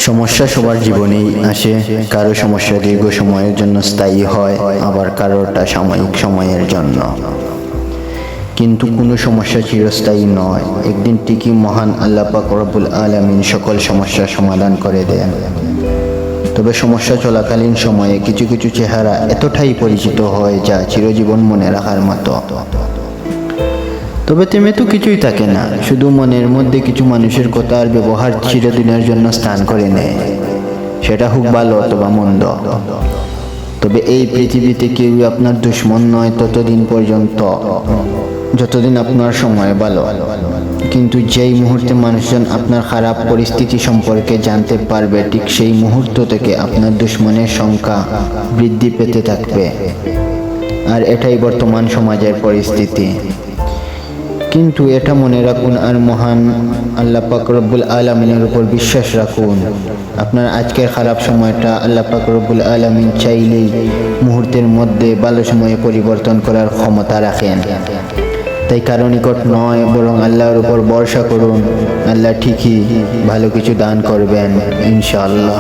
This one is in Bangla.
সমস্যা সবার জীবনেই আসে। কারো সমস্যা দীর্ঘ সময়ের জন্য স্থায়ী হয়, আবার কারোটা সাময়িক সময়ের জন্য। কিন্তু কোনো সমস্যা চিরস্থায়ী নয়। একদিন ঠিকই মহান আল্লাহ পাক রব্বুল আলামিন সকল সমস্যার সমাধান করে দেন। তবে সমস্যা চলাকালীন সময়ে কিছু কিছু চেহারা এতটাই পরিচিত হয় যা চিরজীবন মনে রাখার মতো। তবে থেমে তো কিছুই থাকে না, শুধু মনের মধ্যে কিছু মানুষের কথা আর ব্যবহার চিরদিনের জন্য স্থান করে নেয়, সেটা হোক ভালো অথবা মন্দ। তবে এই পৃথিবীতে কেউই আপনার দুশ্মন নয় ততদিন পর্যন্ত যতদিন আপনার সময় ভালো। কিন্তু যেই মুহূর্তে মানুষজন আপনার খারাপ পরিস্থিতি সম্পর্কে জানতে পারবে, ঠিক সেই মুহূর্ত থেকে আপনার দুশ্মনের সংখ্যা বৃদ্ধি পেতে থাকবে। আর এটাই বর্তমান সমাজের পরিস্থিতি। কিন্তু এটা মনে রাখুন আর মহান আল্লাহ পাক রব্বুল আলামিনের উপর বিশ্বাস রাখুন। আপনার আজকের খারাপ সময়টা আল্লাহ পাক রব্বুল আলামিন চাইলেই মুহূর্তের মধ্যে ভালো সময়ে পরিবর্তন করার ক্ষমতা রাখেন। তাই কারো নিকট নয়, বরং আল্লাহর উপর ভরসা করুন। আল্লাহ ঠিকই ভালো কিছু দান করবেন ইনশাআল্লাহ।